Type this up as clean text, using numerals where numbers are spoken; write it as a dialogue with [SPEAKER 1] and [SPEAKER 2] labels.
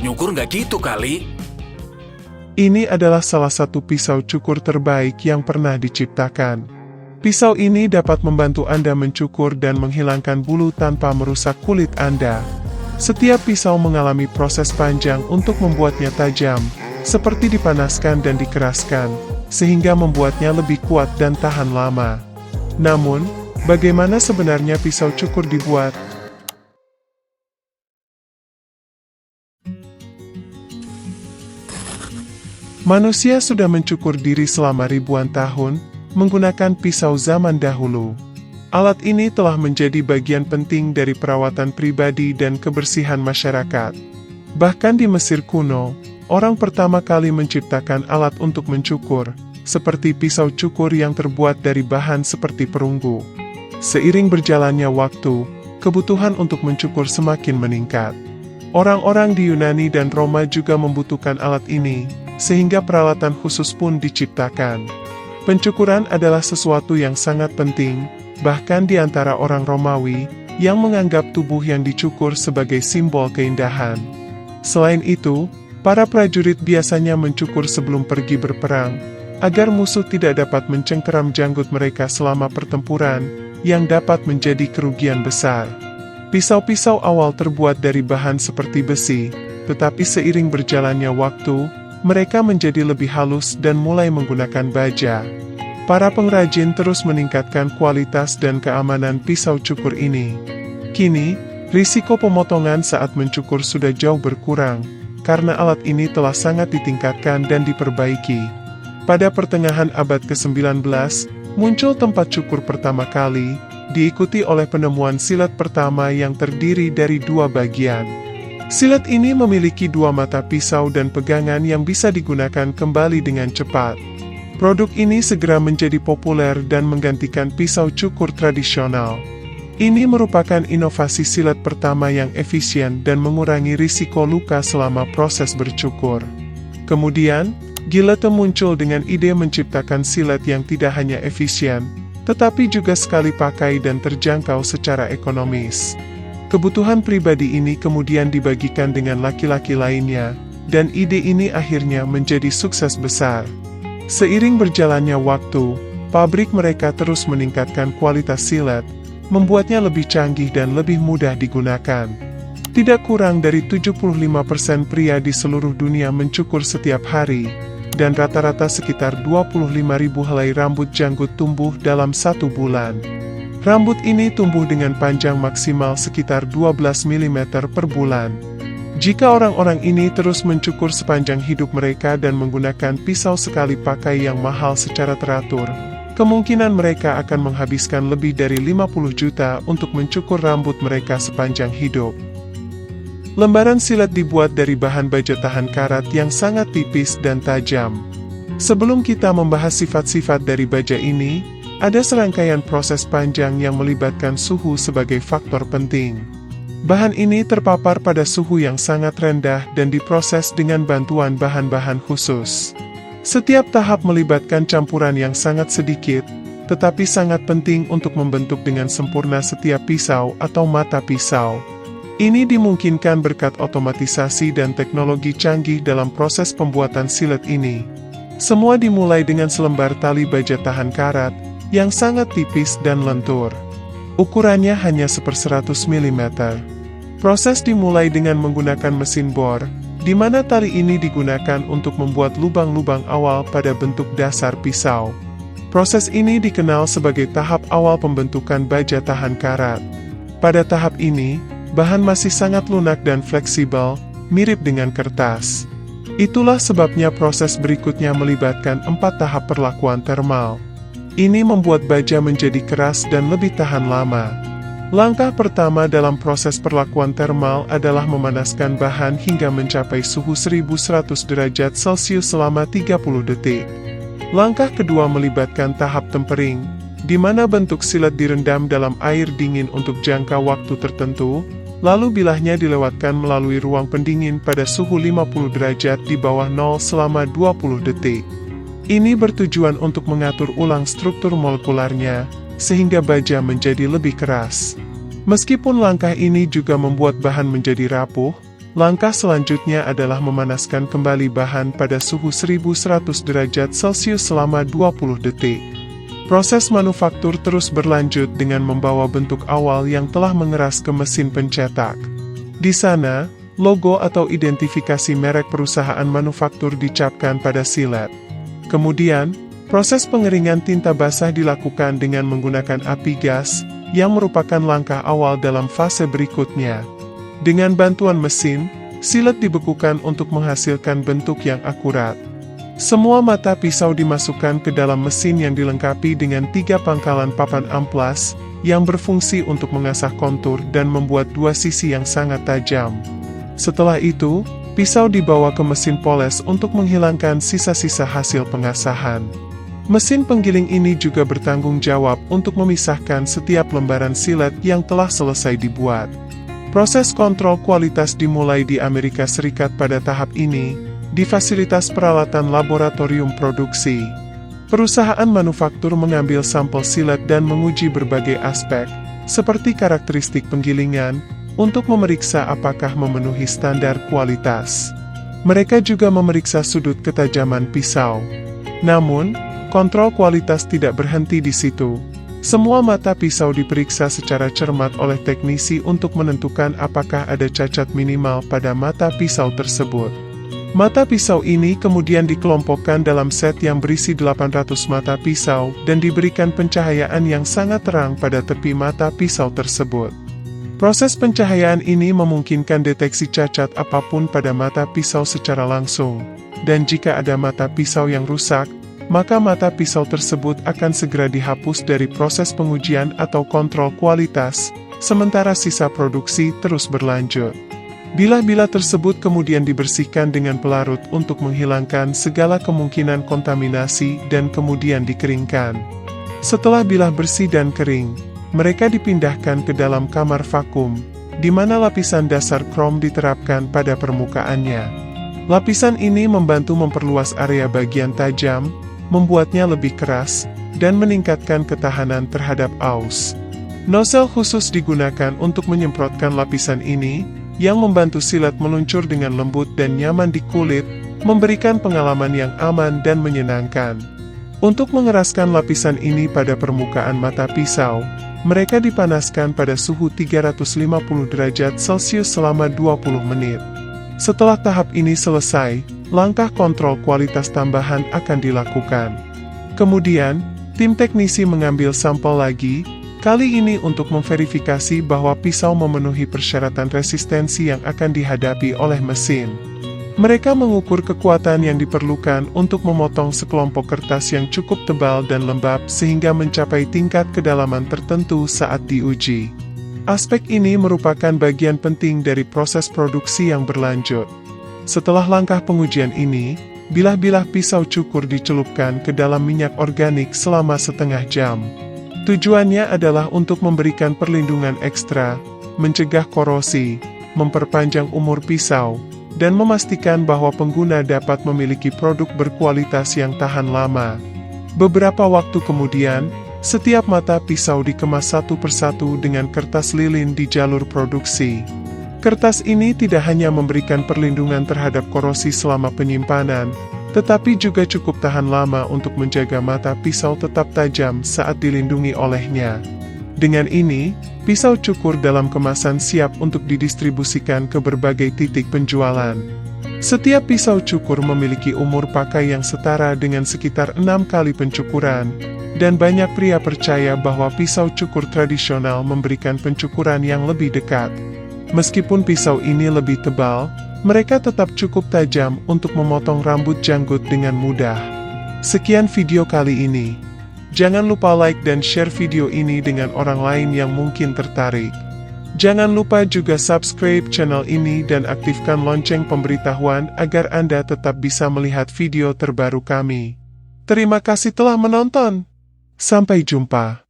[SPEAKER 1] nyukur nggak gitu kali?
[SPEAKER 2] Ini adalah salah satu pisau cukur terbaik yang pernah diciptakan. Pisau ini dapat membantu Anda mencukur dan menghilangkan bulu tanpa merusak kulit Anda. Setiap pisau mengalami proses panjang untuk membuatnya tajam, seperti dipanaskan dan dikeraskan, sehingga membuatnya lebih kuat dan tahan lama. Namun, bagaimana sebenarnya pisau cukur dibuat? Manusia sudah mencukur diri selama ribuan tahun, menggunakan pisau zaman dahulu. Alat ini telah menjadi bagian penting dari perawatan pribadi dan kebersihan masyarakat. Bahkan di Mesir kuno, orang pertama kali menciptakan alat untuk mencukur, seperti pisau cukur yang terbuat dari bahan seperti perunggu. Seiring berjalannya waktu, kebutuhan untuk mencukur semakin meningkat. Orang-orang di Yunani dan Roma juga membutuhkan alat ini, sehingga peralatan khusus pun diciptakan. Pencukuran adalah sesuatu yang sangat penting, bahkan di antara orang Romawi, yang menganggap tubuh yang dicukur sebagai simbol keindahan. Selain itu, para prajurit biasanya mencukur sebelum pergi berperang, agar musuh tidak dapat mencengkeram janggut mereka selama pertempuran, yang dapat menjadi kerugian besar. Pisau-pisau awal terbuat dari bahan seperti besi, tetapi seiring berjalannya waktu, mereka menjadi lebih halus dan mulai menggunakan baja. Para pengrajin terus meningkatkan kualitas dan keamanan pisau cukur ini. Kini, risiko pemotongan saat mencukur sudah jauh berkurang, karena alat ini telah sangat ditingkatkan dan diperbaiki. Pada pertengahan abad ke-19, muncul tempat cukur pertama kali, diikuti oleh penemuan silet pertama yang terdiri dari dua bagian. Silet ini memiliki dua mata pisau dan pegangan yang bisa digunakan kembali dengan cepat. Produk ini segera menjadi populer dan menggantikan pisau cukur tradisional. Ini merupakan inovasi silet pertama yang efisien dan mengurangi risiko luka selama proses bercukur. Kemudian, Gillette muncul dengan ide menciptakan silet yang tidak hanya efisien, tetapi juga sekali pakai dan terjangkau secara ekonomis. Kebutuhan pribadi ini kemudian dibagikan dengan laki-laki lainnya, dan ide ini akhirnya menjadi sukses besar. Seiring berjalannya waktu, pabrik mereka terus meningkatkan kualitas silet, membuatnya lebih canggih dan lebih mudah digunakan. Tidak kurang dari 75% pria di seluruh dunia mencukur setiap hari, dan rata-rata sekitar 25.000 helai rambut janggut tumbuh dalam 1 bulan. Rambut ini tumbuh dengan panjang maksimal sekitar 12 mm per bulan. Jika orang-orang ini terus mencukur sepanjang hidup mereka dan menggunakan pisau sekali pakai yang mahal secara teratur, kemungkinan mereka akan menghabiskan lebih dari 50 juta untuk mencukur rambut mereka sepanjang hidup. Lembaran silet dibuat dari bahan baja tahan karat yang sangat tipis dan tajam. Sebelum kita membahas sifat-sifat dari baja ini, ada serangkaian proses panjang yang melibatkan suhu sebagai faktor penting. Bahan ini terpapar pada suhu yang sangat rendah dan diproses dengan bantuan bahan-bahan khusus. Setiap tahap melibatkan campuran yang sangat sedikit, tetapi sangat penting untuk membentuk dengan sempurna setiap pisau atau mata pisau. Ini dimungkinkan berkat otomatisasi dan teknologi canggih dalam proses pembuatan silet ini. Semua dimulai dengan selembar tali baja tahan karat, yang sangat tipis dan lentur. Ukurannya hanya 1/100 mm. Proses dimulai dengan menggunakan mesin bor, di mana tali ini digunakan untuk membuat lubang-lubang awal pada bentuk dasar pisau. Proses ini dikenal sebagai tahap awal pembentukan baja tahan karat. Pada tahap ini, bahan masih sangat lunak dan fleksibel, mirip dengan kertas. Itulah sebabnya proses berikutnya melibatkan 4 tahap perlakuan termal. Ini membuat baja menjadi keras dan lebih tahan lama. Langkah pertama dalam proses perlakuan termal adalah memanaskan bahan hingga mencapai suhu 1100 derajat Celcius selama 30 detik. Langkah kedua melibatkan tahap tempering, di mana bentuk silet direndam dalam air dingin untuk jangka waktu tertentu, lalu bilahnya dilewatkan melalui ruang pendingin pada suhu 50 derajat di bawah 0 selama 20 detik. Ini bertujuan untuk mengatur ulang struktur molekularnya, sehingga baja menjadi lebih keras. Meskipun langkah ini juga membuat bahan menjadi rapuh, Langkah selanjutnya adalah memanaskan kembali bahan pada suhu 1100 derajat Celcius selama 20 detik. Proses manufaktur terus berlanjut dengan membawa bentuk awal yang telah mengeras ke mesin pencetak. Di sana, logo atau identifikasi merek perusahaan manufaktur dicapkan pada silet. Kemudian, proses pengeringan tinta basah dilakukan dengan menggunakan api gas, yang merupakan langkah awal dalam fase berikutnya. Dengan bantuan mesin, silet dibekukan untuk menghasilkan bentuk yang akurat. Semua mata pisau dimasukkan ke dalam mesin yang dilengkapi dengan 3 pangkalan papan amplas, yang berfungsi untuk mengasah kontur dan membuat 2 sisi yang sangat tajam. Setelah itu, pisau dibawa ke mesin poles untuk menghilangkan sisa-sisa hasil pengasahan. Mesin penggiling ini juga bertanggung jawab untuk memisahkan setiap lembaran silet yang telah selesai dibuat. Proses kontrol kualitas dimulai di Amerika Serikat pada tahap ini, di fasilitas peralatan laboratorium produksi. Perusahaan manufaktur mengambil sampel silet dan menguji berbagai aspek, seperti karakteristik penggilingan, untuk memeriksa apakah memenuhi standar kualitas. Mereka juga memeriksa sudut ketajaman pisau. Namun, kontrol kualitas tidak berhenti di situ. Semua mata pisau diperiksa secara cermat oleh teknisi untuk menentukan apakah ada cacat minimal pada mata pisau tersebut. Mata pisau ini kemudian dikelompokkan dalam set yang berisi 800 mata pisau dan diberikan pencahayaan yang sangat terang pada tepi mata pisau tersebut. Proses pencahayaan ini memungkinkan deteksi cacat apapun pada mata pisau secara langsung, dan jika ada mata pisau yang rusak, maka mata pisau tersebut akan segera dihapus dari proses pengujian atau kontrol kualitas, sementara sisa produksi terus berlanjut. Bilah-bilah tersebut kemudian dibersihkan dengan pelarut untuk menghilangkan segala kemungkinan kontaminasi dan kemudian dikeringkan. Setelah bilah bersih dan kering, mereka dipindahkan ke dalam kamar vakum, di mana lapisan dasar krom diterapkan pada permukaannya. Lapisan ini membantu memperluas area bagian tajam, membuatnya lebih keras, dan meningkatkan ketahanan terhadap aus. Nozzle khusus digunakan untuk menyemprotkan lapisan ini, yang membantu silet meluncur dengan lembut dan nyaman di kulit, memberikan pengalaman yang aman dan menyenangkan. Untuk mengeraskan lapisan ini pada permukaan mata pisau, mereka dipanaskan pada suhu 350 derajat Celcius selama 20 menit. Setelah tahap ini selesai, langkah kontrol kualitas tambahan akan dilakukan. Kemudian, tim teknisi mengambil sampel lagi, kali ini untuk memverifikasi bahwa pisau memenuhi persyaratan resistensi yang akan dihadapi oleh mesin. Mereka mengukur kekuatan yang diperlukan untuk memotong sekelompok kertas yang cukup tebal dan lembab sehingga mencapai tingkat kedalaman tertentu saat diuji. Aspek ini merupakan bagian penting dari proses produksi yang berlanjut. Setelah langkah pengujian ini, bilah-bilah pisau cukur dicelupkan ke dalam minyak organik selama setengah jam. Tujuannya adalah untuk memberikan perlindungan ekstra, mencegah korosi, memperpanjang umur pisau, dan memastikan bahwa pengguna dapat memiliki produk berkualitas yang tahan lama. Beberapa waktu kemudian, setiap mata pisau dikemas satu persatu dengan kertas lilin di jalur produksi. Kertas ini tidak hanya memberikan perlindungan terhadap korosi selama penyimpanan, tetapi juga cukup tahan lama untuk menjaga mata pisau tetap tajam saat dilindungi olehnya. Dengan ini, pisau cukur dalam kemasan siap untuk didistribusikan ke berbagai titik penjualan. Setiap pisau cukur memiliki umur pakai yang setara dengan sekitar 6 kali pencukuran, dan banyak pria percaya bahwa pisau cukur tradisional memberikan pencukuran yang lebih dekat. Meskipun pisau ini lebih tebal, mereka tetap cukup tajam untuk memotong rambut janggut dengan mudah. Sekian video kali ini. Jangan lupa like dan share video ini dengan orang lain yang mungkin tertarik. Jangan lupa juga subscribe channel ini dan aktifkan lonceng pemberitahuan agar Anda tetap bisa melihat video terbaru kami. Terima kasih telah menonton. Sampai jumpa.